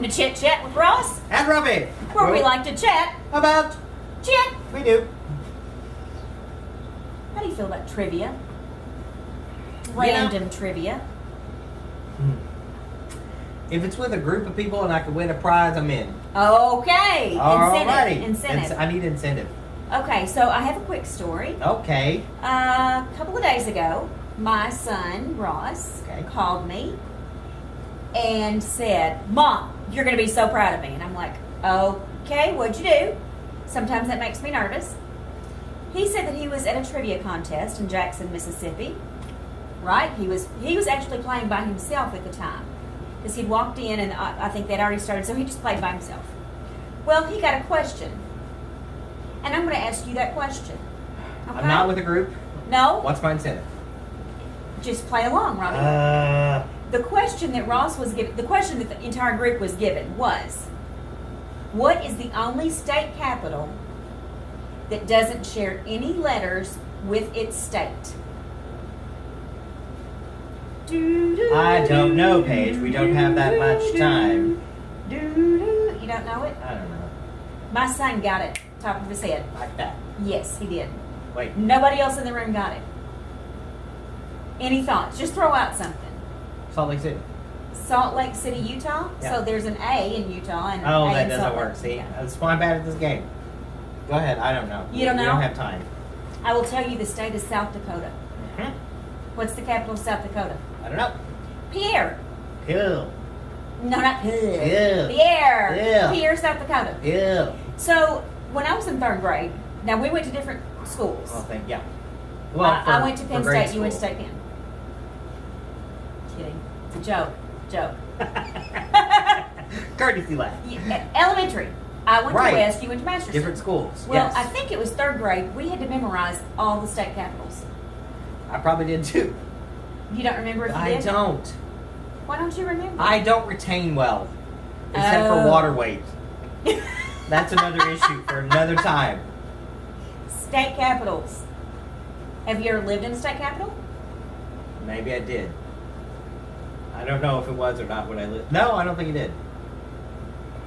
to Chit Chat with Ross And Robbie. where we like to chat. About. Chit. We do. How do you feel about trivia? Random trivia. If it's with a group of people and I can win a prize, I'm in. Okay. Alrighty. Incentive. I need incentive. Okay, so I have a quick story. Okay. A couple of days ago, my son, Ross, called me and said, Mom, you're going to be so proud of me. And I'm like, okay, what'd you do? Sometimes that makes me nervous. He said that he was at a trivia contest in Jackson, Mississippi. Right? He was actually playing by himself at the time. Because he'd walked in and I think they'd already started, so he just played by himself. Well, he got a question. And I'm going to ask you that question. Okay? I'm not with a group. No? What's my incentive? Just play along, Robbie. The question that Ross was given, the question that the entire group was given was, what is the only state capital that doesn't share any letters with its state? I don't know, Paige. We don't have that much time. You don't know it? I don't know. My son got it, top of his head. Like that. Yes, he did. Wait. Nobody else in the room got it. Any thoughts? Just throw out something. Salt Lake City. Salt Lake City, Utah? Yeah. So there's an A in Utah and an Oh, A that in doesn't Salt work. Lake. See, Yeah. that's why I'm bad at this game. Go ahead. I don't know. You don't know? We don't have time. I will tell you the state is South Dakota. Hmm? What's the capital of South Dakota? I don't know. Pierre. Ew. No, not Pierre. Ew. Pierre. Ew. Pierre, South Dakota. Ew. So when I was in third grade, now we went to different schools. Well, yeah. Well, I went to Penn for grade State. You went to school. State Penn. Kidding. It's a joke. Joke. Courtesy laugh. Elementary. I went Right. to West. You went to Masterson. Different schools. Well, yes. I think it was third grade. We had to memorize all the state capitals. I probably did too. You don't remember if you I did? don't. Why don't you remember? I don't retain well, except for water weight. That's another issue for another time. State capitals. Have you ever lived in a state capital? Maybe I did. I don't know if it was or not when I lived. No, I don't think it did.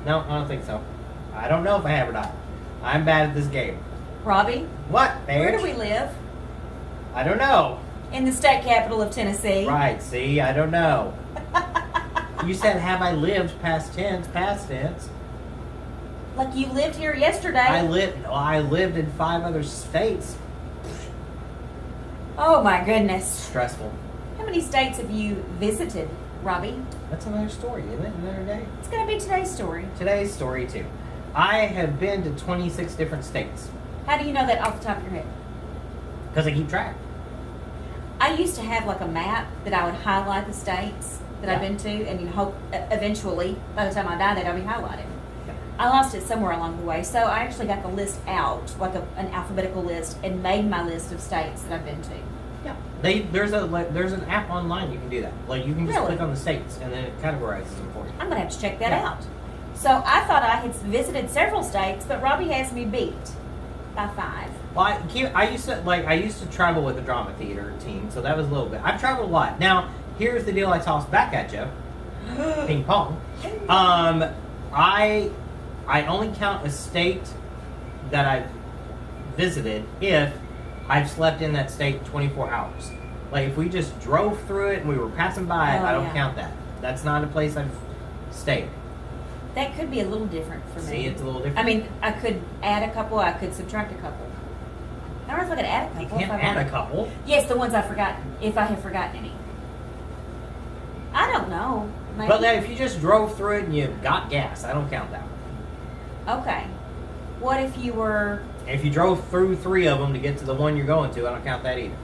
No, I don't think so. I don't know if I have or not. I'm bad at this game. Robbie? What, Paige? Where do we live? I don't know. In the state capital of Tennessee. Right, see, I don't know. You said, have I lived past tense, past tense. Like you lived here yesterday. I lived in 5 other states. Oh my goodness. Stressful. How many states have you visited, Robbie? That's another story, isn't it? Another day. It's going to be today's story. Today's story, too. I have been to 26 different states. How do you know that off the top of your head? Because I keep track. I used to have like a map that I would highlight the states that I've been to, and you hope eventually, by the time I die, they'd all be highlighted. Yeah. I lost it somewhere along the way, so I actually got the list out, like an alphabetical list, and made my list of states that I've been to. Yeah. There's an app online you can do that. Like you can just Really? click on the states and then it categorizes them for you. I'm going to have to check that Yeah. out. So I thought I had visited several states, but Robbie has me beat by 5. Well, I used to travel with the drama theater team, so that was a little bit. I've traveled a lot. Now, here's the deal I toss back at you. Ping pong. I only count a state that I've visited if I've slept in that state 24 hours. Like, if we just drove through it and we were passing by it, I don't count that. That's not a place I've stayed. That could be a little different for me. See, it's a little different. I mean, I could add a couple, I could subtract a couple. I don't know if I could add a couple. You can't if I add a wanted. couple. Yes, the ones I've forgotten, if I have forgotten any. I don't know. Maybe. But then if you just drove through it and you got gas, I don't count that one. Okay. What if you were... If you drove through 3 of them to get to the one you're going to, I don't count that either.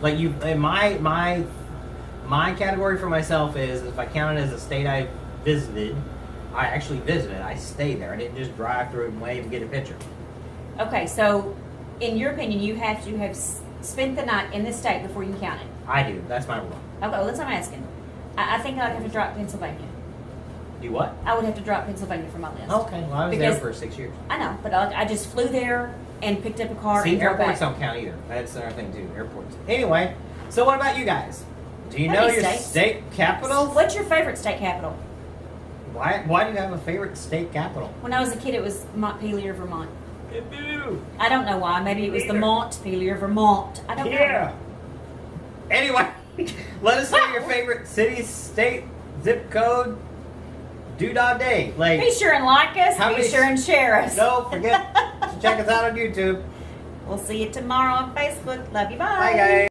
Like my category for myself is if I count it as a state I visited, I actually visited. I stayed there. I didn't just drive through it and wave and get a picture. Okay, so in your opinion, you have to have spent the night in the state before you can count it. I do. That's my rule. Okay, well, that's what I'm asking. I think I'd have to drop Pennsylvania. Do what? I would have to drop Pennsylvania from my list. Okay, well I was there for 6 years. I know, but I just flew there and picked up a car See, and drove airports back. don't count either. That's another thing too. Airports. Anyway, so what about you guys? Do you How know many your states? state capital? What's your favorite state capital? Why do you have a favorite state capital? When I was a kid, it was Montpelier, Vermont. Ew. I don't know why. Maybe it was the Montpelier, Vermont. I don't know. Yeah. Anyway, let us know your favorite city, state, zip code, day. Like, Be sure and like us. How Be many- sure and share us. don't forget to check us out on YouTube. We'll see you tomorrow on Facebook. Love you. Bye, guys.